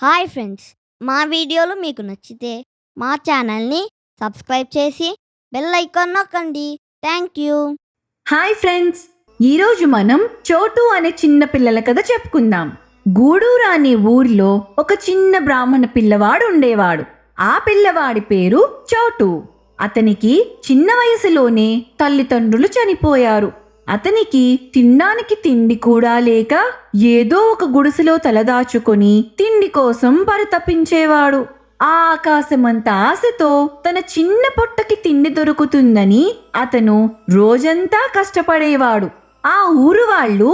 Hi friends, మా వీడియోలు మీకు నచ్చితే మా ఛానల్ని సబ్స్క్రైబ్ చేసి బెల్ ఐకాన్ నొక్కండి. Thank you. హాయ్ ఫ్రెండ్స్, ఈరోజు మనం చోటు అనే చిన్న పిల్లల కథ చెప్పుకుందాం. గూడూరు అనే ఊర్లో ఒక చిన్న బ్రాహ్మణ పిల్లవాడు ఉండేవాడు. ఆ పిల్లవాడి పేరు చోటు. అతనికి చిన్న వయసులోనే తల్లిదండ్రులు చనిపోయారు. అతనికి తినడానికి తిండి కూడా లేక ఏదో ఒక గుడిసెలో తలదాచుకొని తిండి కోసం పరితపించేవాడు. ఆ ఆకాశమంత ఆశతో తన చిన్న పొట్టకి తిండి దొరుకుతుందని అతను రోజంతా కష్టపడేవాడు. ఆ ఊరు వాళ్ళు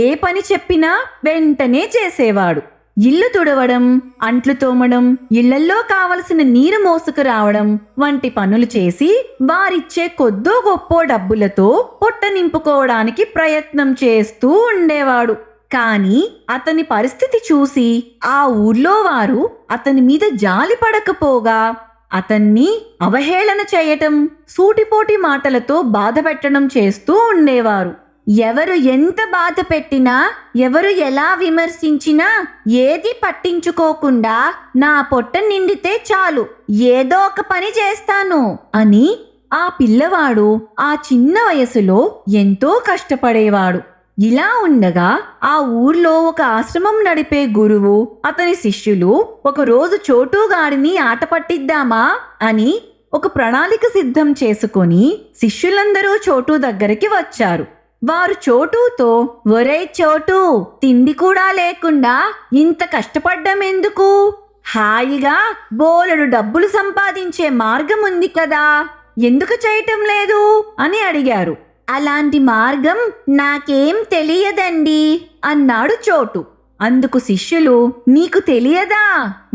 ఏ పని చెప్పినా వెంటనే చేసేవాడు. ఇల్లు తుడవడం, అంట్లు తోమడం, ఇళ్లల్లో కావలసిన నీరు మోసుకురావడం వంటి పనులు చేసి వారిచ్చే కొద్దో గొప్పో డబ్బులతో పొట్ట నింపుకోవడానికి ప్రయత్నం చేస్తూ ఉండేవాడు. కానీ అతని పరిస్థితి చూసి ఆ ఊర్లో వారు అతని మీద జాలి పడకపోగా అతన్ని అవహేళన చేయటం, సూటిపోటి మాటలతో బాధ పెట్టడం చేస్తూ ఉండేవారు. ఎవరు ఎంత బాధ పెట్టినా, ఎవరు ఎలా విమర్శించినా ఏది పట్టించుకోకుండా నా పొట్ట నిండితే చాలు, ఏదో ఒక పని చేస్తాను అని ఆ పిల్లవాడు ఆ చిన్న వయసులో ఎంతో కష్టపడేవాడు. ఇలా ఉండగా ఆ ఊర్లో ఒక ఆశ్రమం నడిపే గురువు, అతని శిష్యులు ఒకరోజు చోటుగాడిని ఆట పట్టిద్దామా అని ఒక ప్రణాళిక సిద్ధం చేసుకొని శిష్యులందరూ చోటు దగ్గరికి వచ్చారు. వారు చోటుతో, ఒరేయ్ చోటు, తిండి కూడా లేకుండా ఇంత కష్టపడ్డం ఎందుకు? హాయిగా బోలెడు డబ్బులు సంపాదించే మార్గం ఉంది కదా, ఎందుకు చేయటం లేదు అని అడిగారు. అలాంటి మార్గం నాకేం తెలియదండి అన్నాడు చోటు. అందుకు శిష్యులు, నీకు తెలియదా?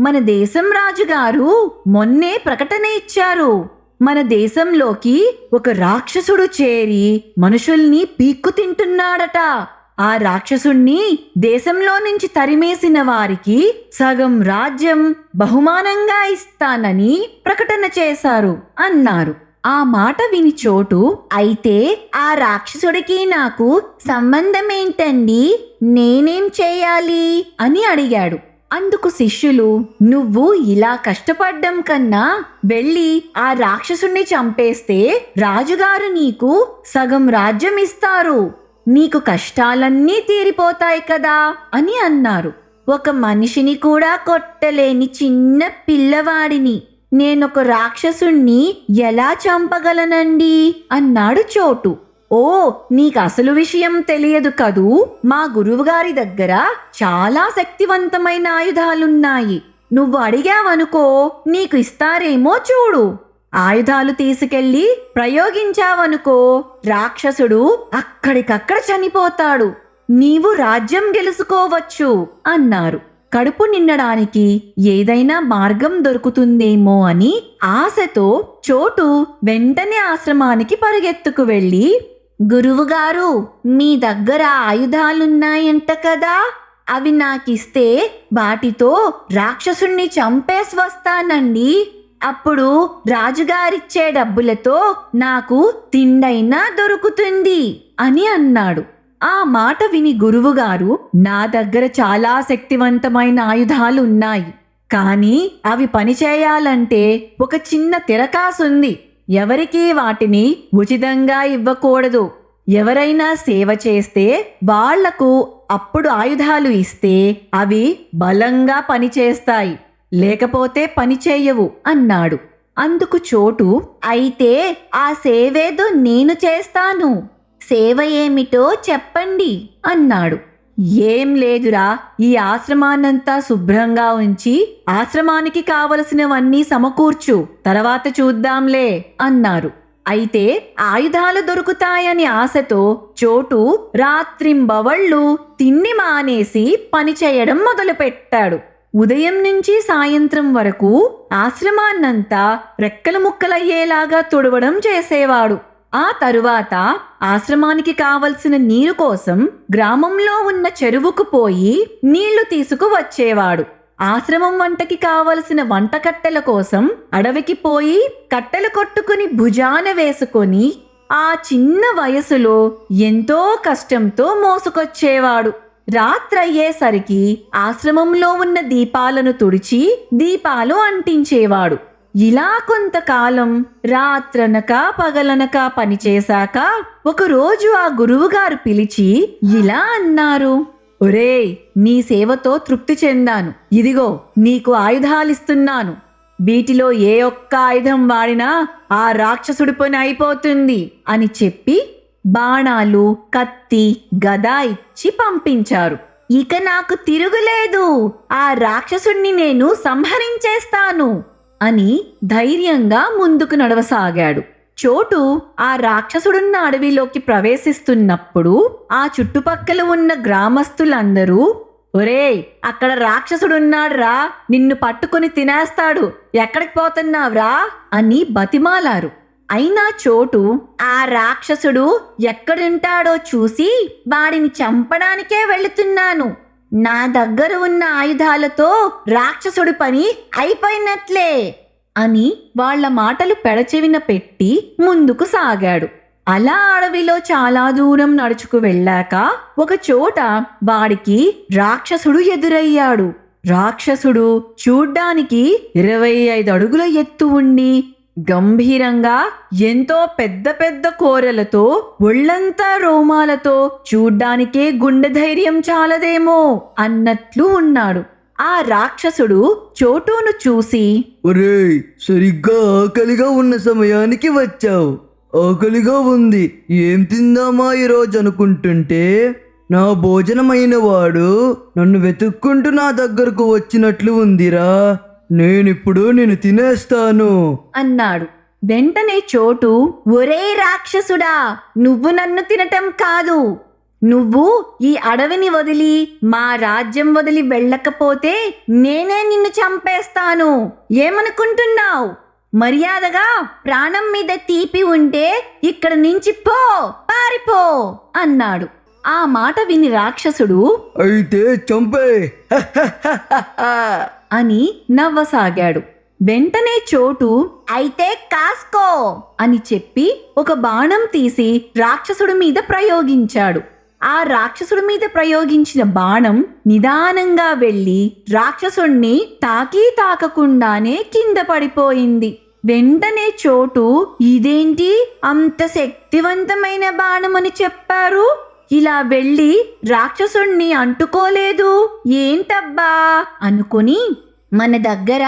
మన దేశం రాజుగారు మొన్నే ప్రకటన ఇచ్చారు. మన దేశంలోకి ఒక రాక్షసుడు చేరి మనుషుల్ని పీక్కు తింటున్నాడట. ఆ రాక్షసుణ్ణి దేశంలో నుంచి తరిమేసిన వారికి సగం రాజ్యం బహుమానంగా ఇస్తానని ప్రకటన చేశారు అన్నారు. ఆ మాట విని చోటు, అయితే ఆ రాక్షసుడికి నాకు సంబంధమేంటండి? నేనేం చేయాలి అని అడిగాడు. అందుకు శిష్యులు, నువ్వు ఇలా కష్టపడ్డం కన్నా వెళ్ళి ఆ రాక్షసుణ్ణి చంపేస్తే రాజుగారు నీకు సగం రాజ్యం ఇస్తారు, నీకు కష్టాలన్నీ తీరిపోతాయి కదా అని అన్నారు. ఒక మనిషిని కూడా కొట్టలేని చిన్న పిల్లవాడిని నేనొక రాక్షసుణ్ణి ఎలా చంపగలనండి అన్నాడు చోటు. ఓ, నీకు అసలు విషయం తెలియదు కదూ, మా గురువుగారి దగ్గర చాలా శక్తివంతమైన ఆయుధాలున్నాయి. నువ్వు అడిగావనుకో నీకు ఇస్తారేమో చూడు. ఆయుధాలు తీసుకెళ్లి ప్రయోగించావనుకో రాక్షసుడు అక్కడికక్కడ చనిపోతాడు, నీవు రాజ్యం గెలుచుకోవచ్చు అన్నారు. కడుపు నిండడానికి ఏదైనా మార్గం దొరుకుతుందేమో అని ఆశతో చోటు వెంటనే ఆశ్రమానికి పరిగెత్తుకు వెళ్ళి, గురువుగారు, మీ దగ్గర ఆయుధాలున్నాయంట కదా, అవి నాకిస్తే వాటితో రాక్షసుణ్ణి చంపేసి వస్తానండి. అప్పుడు రాజుగారిచ్చే డబ్బులతో నాకు తిండైనా దొరుకుతుంది అని అన్నాడు. ఆ మాట విని గురువుగారు, నా దగ్గర చాలా శక్తివంతమైన ఆయుధాలు ఉన్నాయి, కానీ అవి పనిచేయాలంటే ఒక చిన్న తిరకాసుంది. ఎవరికీ వాటిని ఉచితంగా ఇవ్వకూడదు. ఎవరైనా సేవ చేస్తే వాళ్లకు అప్పుడు ఆయుధాలు ఇస్తే అవి బలంగా పనిచేస్తాయి, లేకపోతే పనిచేయవు అన్నాడు. అందుకు చోటు, అయితే ఆ సేవేదో నేను చేస్తాను, సేవ ఏమిటో చెప్పండి అన్నాడు. ఏం లేదురా, ఈ ఆశ్రమాన్నంతా శుభ్రంగా ఉంచి ఆశ్రమానికి కావలసినవన్నీ సమకూర్చు, తర్వాత చూద్దాంలే అన్నారు. అయితే ఆయుధాలు దొరుకుతాయని ఆశతో చోటు రాత్రింబవళ్ళు తిండి మానేసి పనిచేయడం మొదలుపెట్టాడు. ఉదయం నుంచి సాయంత్రం వరకు ఆశ్రమాన్నంతా రెక్కలు ముక్కలయ్యేలాగా తుడవడం చేసేవాడు. ఆ తరువాత ఆశ్రమానికి కావలసిన నీరు కోసం గ్రామంలో ఉన్న చెరువుకు పోయి నీళ్లు తీసుకువచ్చేవాడు. ఆశ్రమం వంటకి కావలసిన వంట కట్టెల కోసం అడవికి పోయి కట్టెలు కొట్టుకుని భుజాన వేసుకొని ఆ చిన్న వయసులో ఎంతో కష్టంతో మోసుకొచ్చేవాడు. రాత్రయ్యేసరికి ఆశ్రమంలో ఉన్న దీపాలను తుడిచి దీపాలు అంటించేవాడు. ఇలా కొంతకాలం రాత్రనక పగలనక పనిచేశాక ఒకరోజు ఆ గురువుగారు పిలిచి ఇలా అన్నారు, ఒరేయ్, నీ సేవతో తృప్తి చెందాను. ఇదిగో నీకు ఆయుధాలిస్తున్నాను. వీటిలో ఏ ఒక్క ఆయుధం వాడినా ఆ రాక్షసుడి పని అయిపోతుంది అని చెప్పి బాణాలు, కత్తి, గద ఇచ్చి పంపించారు. ఇక నాకు తిరుగులేదు, ఆ రాక్షసుణ్ణి నేను సంహరించేస్తాను అని ధైర్యంగా ముందుకు నడవసాగాడు. చోటు ఆ రాక్షసుడున్న అడవిలోకి ప్రవేశిస్తున్నప్పుడు ఆ చుట్టుపక్కల ఉన్న గ్రామస్తులందరూ, ఒరేయ్, అక్కడ రాక్షసుడున్నాడురా, నిన్ను పట్టుకుని తినేస్తాడు, ఎక్కడికి పోతున్నావురా అని బతిమాలారు. అయినా చోటు ఆ రాక్షసుడు ఎక్కడుంటాడో చూసి వాడిని చంపడానికే వెళుతున్నాను, నా దగ్గర ఉన్న ఆయుధాలతో రాక్షసుడి పని అయిపోయినట్లే అని వాళ్ల మాటలు పెడచెవిన పెట్టి ముందుకు సాగాడు. అలా అడవిలో చాలా దూరం నడుచుకు వెళ్ళాక ఒక చోట వాడికి రాక్షసుడు ఎదురయ్యాడు. రాక్షసుడు చూడ్డానికి 25 అడుగుల ఎత్తు ఉండి గంభీరంగా ఎంతో పెద్ద పెద్ద కోరలతో ఒళ్ళంతా రోమాలతో చూడ్డానికే గుండె ధైర్యం చాలదేమో అన్నట్లు ఉన్నాడు. ఆ రాక్షసుడు చోటును చూసి, ఒరేయ్, సరిగ్గా ఆకలిగా ఉన్న సమయానికి వచ్చావు. ఆకలిగా ఉంది, ఏం తిందామా ఈరోజు అనుకుంటుంటే నా భోజనమైన వాడు నన్ను వెతుక్కుంటూ నా దగ్గరకు వచ్చినట్లు ఉందిరా. నేనిప్పుడు నిన్ను తినేస్తాను అన్నాడు. వెంటనే చోటు, ఒరే రాక్షసుడా, నువ్వు నన్ను తినటం కాదు, నువ్వు ఈ అడవిని వదిలి మా రాజ్యం వదిలి వెళ్ళకపోతే నేనే నిన్ను చంపేస్తాను. ఏమనుకుంటున్నావు? మర్యాదగా ప్రాణం మీద తీపి ఉంటే ఇక్కడి నుంచి పో, పారిపో అన్నాడు. ఆ మాట విని రాక్షసుడు, అయితే చంపే అని నవ్వసాగాడు. వెంటనే చోటు, అయితే కాస్కో అని చెప్పి ఒక బాణం తీసి రాక్షసుడి మీద ప్రయోగించాడు. ఆ రాక్షసుడి మీద ప్రయోగించిన బాణం నిదానంగా వెళ్ళి రాక్షసుణ్ణి తాకకుండానే కింద పడిపోయింది. వెంటనే చోటు, ఇదేంటి అంత శక్తివంతమైన బాణమని చెప్పారు, ఇలా వెళ్ళి రాక్షసుణ్ణి అంటుకోలేదు, ఏంటబ్బా అనుకుని మన దగ్గర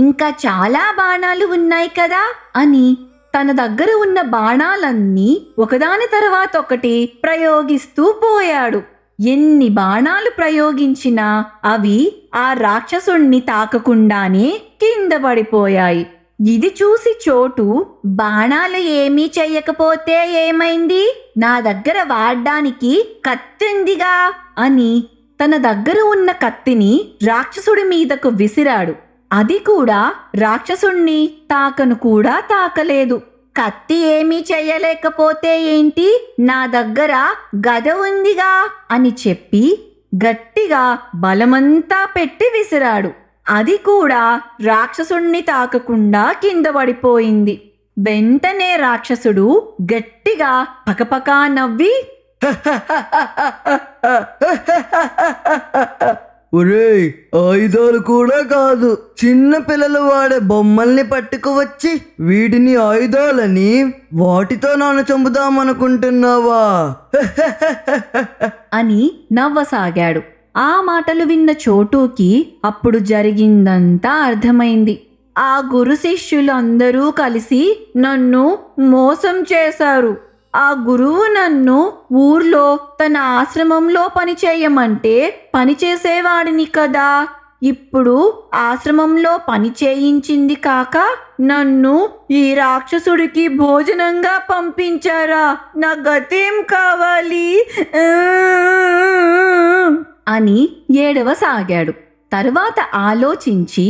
ఇంకా చాలా బాణాలు ఉన్నాయి కదా అని తన దగ్గర ఉన్న బాణాలన్నీ ఒకదాని తర్వాత ఒకటి ప్రయోగిస్తూ పోయాడు. ఎన్ని బాణాలు ప్రయోగించినా అవి ఆ రాక్షసుణ్ణి తాకకుండానే కింద పడిపోయాయి. ఇది చూసి చోటు, బాణాలు ఏమీ చెయ్యకపోతే ఏమైంది, నా దగ్గర వాడ్డానికి కత్తిందిగా అని తన దగ్గర ఉన్న కత్తిని రాక్షసుడి మీదకు విసిరాడు. అది కూడా రాక్షసుణ్ణి తాకను కూడా తాకలేదు. కత్తి ఏమీ చెయ్యలేకపోతే ఏంటి, నా దగ్గర గద ఉందిగా అని చెప్పి గట్టిగా బలమంతా పెట్టి విసిరాడు. అది కూడా రాక్షసుణ్ణి తాకకుండా కింద పడిపోయింది. వెంటనే రాక్షసుడు గట్టిగా పకపకా నవ్వి, ఒరేయ్, ఆయుధాలు కూడా కాదు, చిన్న పిల్లలు వాడే బొమ్మల్ని పట్టుకువచ్చి వీటిని ఆయుధాలని వాటితో నన్ను చంపుదామనుకుంటున్నావా అని నవ్వసాగాడు. ఆ మాటలు విన్న చోటుకి అప్పుడు జరిగిందంతా అర్థమైంది. ఆ గురు శిష్యులు అందరూ కలిసి నన్ను మోసం చేశారు. ఆ గురువు నన్ను ఊర్లో తన ఆశ్రమంలో పని చేయమంటే పని చేసేవాడిని కదా, ఇప్పుడు ఆశ్రమంలో పని చేయించింది కాక నన్ను ఈ రాక్షసుడికి భోజనంగా పంపించారా, నా గతేం కావాలి అని ఏడవసాగాడు. తరువాత ఆలోచించి,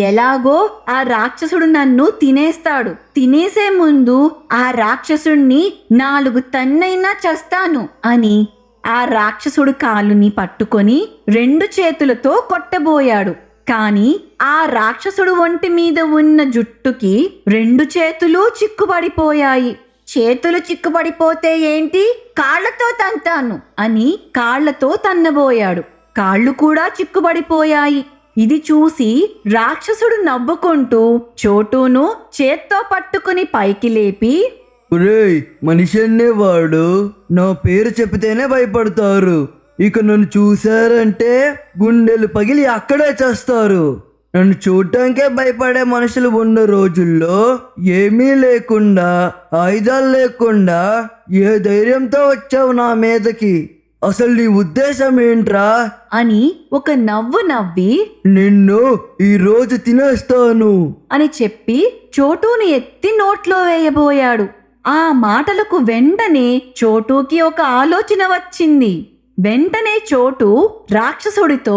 ఎలాగో ఆ రాక్షసుడు నన్ను తినేస్తాడు, తినేసే ముందు ఆ రాక్షసుణ్ణి 4 తన్నైనా చస్తాను అని ఆ రాక్షసుడు కాలుని పట్టుకొని 2 చేతులతో కొట్టబోయాడు. కాని ఆ రాక్షసుడు ఒంటి మీద ఉన్న జుట్టుకి 2 చేతులు చిక్కుపడిపోయాయి. చేతులు చిక్కుపడిపోతే ఏంటి, కాళ్లతో తంతాను అని కాళ్లతో తన్నబోయాడు. కాళ్ళు కూడా చిక్కుబడిపోయాయి. ఇది చూసి రాక్షసుడు నవ్వుకుంటూ చోటూను చేత్తో పట్టుకుని పైకి లేపి, ఒరేయ్, మనిషి అనేవాడు నా పేరు చెబితేనే భయపడతారు. ఇక నన్ను చూశారంటే గుండెలు పగిలి అక్కడే చేస్తారు. నన్ను చూడటానికే భయపడే మనుషులు ఉన్న రోజుల్లో ఏమీ లేకుండా, ఆయుధాలు లేకుండా ఏ ధైర్యంతో వచ్చావు నా మీదకి? అసలు నీ ఉద్దేశం ఏంట్రా అని ఒక నవ్వు నవ్వి, నిన్ను ఈ రోజు తినేస్తాను అని చెప్పి చోటూని ఎత్తి నోట్లో వేయబోయాడు. ఆ మాటలకు వెంటనే చోటూకి ఒక ఆలోచన వచ్చింది. వెంటనే చోటు రాక్షసుడితో,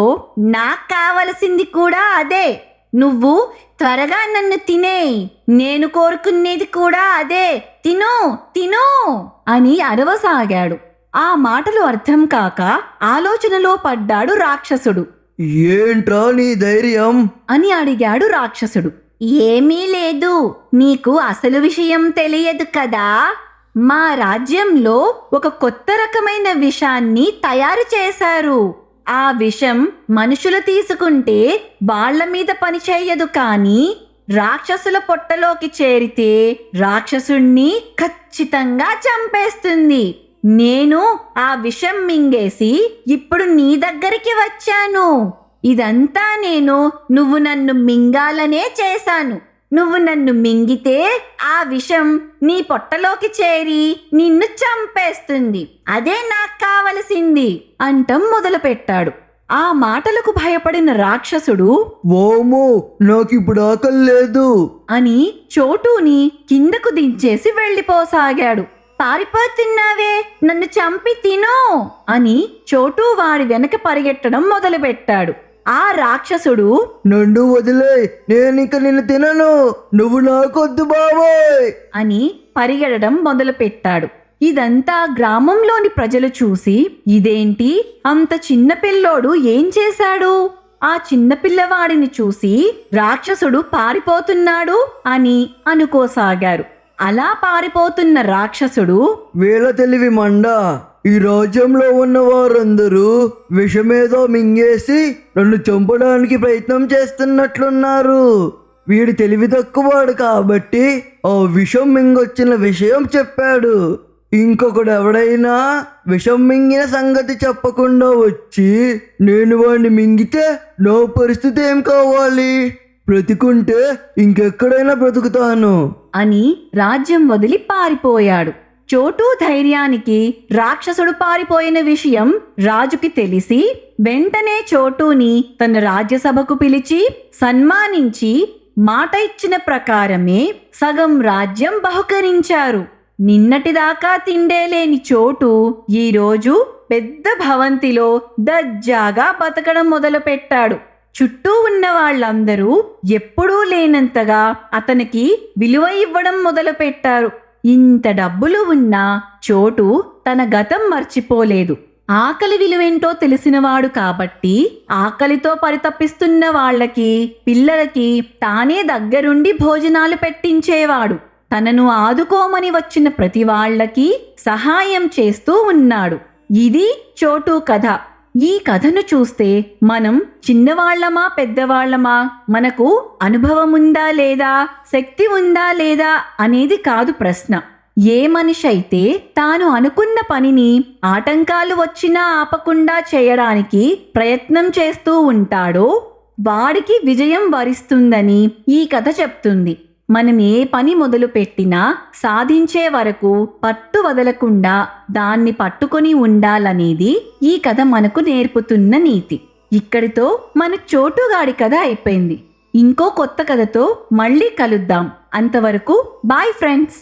నాకు కావలసింది కూడా అదే, నువ్వు త్వరగా నన్ను తినేయ్, నేను కోరుకునేది కూడా అదే, తిను తిను అని అరవసాగాడు. ఆ మాటలు అర్థం కాక ఆలోచనలో పడ్డాడు రాక్షసుడు. ఏంట్రా నీ ధైర్యం అని అడిగాడు రాక్షసుడు. ఏమీ లేదు, నీకు అసలు విషయం తెలియదు కదా. మా రాజ్యంలో ఒక కొత్త రకమైన విషాన్ని తయారు చేశారు. ఆ విషం మనుషులు తీసుకుంటే వాళ్ళ మీద పని చేయదు, కానీ రాక్షసుల పొట్టలోకి చేరితే రాక్షసుణ్ణి ఖచ్చితంగా చంపేస్తుంది. నేను ఆ విషం మింగేసి ఇప్పుడు నీ దగ్గరికి వచ్చాను. ఇదంతా నువ్వు నన్ను మింగాలనే చేశాను. నువ్వు నన్ను మింగితే ఆ విషం నీ పొట్టలోకి చేరి నిన్ను చంపేస్తుంది. అదే నాకు కావలసింది అంటం మొదలుపెట్టాడు. ఆ మాటలకు భయపడిన రాక్షసుడు, ఓమో, నాకిప్పుడు ఆకలి లేదు అని చోటూని కిందకు దించేసి వెళ్ళిపోసాగాడు. పారిపోతున్నావే, నన్ను చంపి తిను అని చోటూ వాడి వెనక పరిగెట్టడం మొదలుపెట్టాడు. ఆ రాక్షసుడు, నన్ను వదిలే, నేనిక నిన్ను తినను, నువ్వు నాకొద్దు బాబోయ్ అని పరిగెడడం మొదలుపెట్టాడు. ఇదంతా గ్రామంలోని ప్రజలు చూసి, ఇదేంటి, అంత చిన్న పిల్లోడు ఏం చేశాడు? ఆ చిన్న పిల్లవాడిని చూసి రాక్షసుడు పారిపోతున్నాడు అని అనుకోసాగారు. అలా పారిపోతున్న రాక్షసుడు, వీళ్ళ తెలివి మండ, ఈ రాజ్యంలో ఉన్న వారందరూ విషమేదో మింగేసి నన్ను చంపడానికి ప్రయత్నం చేస్తున్నట్లున్నారు. వీడు తెలివి తక్కువాడు కాబట్టి ఆ విషం మింగొచ్చిన విషయం చెప్పాడు. ఇంకొకడు ఎవడైనా విషం మింగిన సంగతి చెప్పకుండా వచ్చి నేను వాడిని మింగితే నా పరిస్థితి ఏం కావాలి? బ్రతికుంటే ఇంకెక్కడైనా బ్రతుకుతాను అని రాజ్యం వదిలి పారిపోయాడు. చోటూ ధైర్యానికి రాక్షసుడు పారిపోయిన విషయం రాజుకి తెలిసి వెంటనే చోటూని తన రాజ్యసభకు పిలిచి సన్మానించి మాట ఇచ్చిన ప్రకారమే సగం రాజ్యం బహుకరించారు. నిన్నటిదాకా తిండేలేని చోటు ఈరోజు పెద్ద భవంతిలో దజ్జాగా బతకడం మొదలుపెట్టాడు. చుట్టూ ఉన్న వాళ్ళందరూ ఎప్పుడూ లేనంతగా అతనికి విలువ ఇవ్వడం మొదలుపెట్టారు. ఇంత డబ్బులు ఉన్నా చోటు తన గతం మర్చిపోలేదు. ఆకలి విలువేంటో తెలిసినవాడు కాబట్టి ఆకలితో పరితపిస్తున్న వాళ్ళకి, పిల్లలకి తానే దగ్గరుండి భోజనాలు పెట్టించేవాడు. తనను ఆదుకోమని వచ్చిన ప్రతి వాళ్ళకి సహాయం చేస్తూ ఉన్నాడు. ఇది చోటు కథ. ఈ కథను చూస్తే మనం చిన్నవాళ్లమా పెద్దవాళ్లమా, మనకు అనుభవం ఉందా లేదా, శక్తి ఉందా లేదా అనేది కాదు ప్రశ్న. ఏ మనిషి అయితే తాను అనుకున్న పనిని ఆటంకాలు వచ్చినా ఆపకుండా చేయడానికి ప్రయత్నం చేస్తూ ఉంటాడో వాడికి విజయం వరిస్తుందని ఈ కథ చెప్తుంది. మనం ఏ పని మొదలు పెట్టినా సాధించే వరకు పట్టు వదలకుండా దాన్ని పట్టుకొని ఉండాలనేది ఈ కథ మనకు నేర్పుతున్న నీతి. ఇక్కడితో మన చోటుగాడి కథ అయిపోయింది. ఇంకో కొత్త కథతో మళ్ళీ కలుద్దాం. అంతవరకు బాయ్ ఫ్రెండ్స్.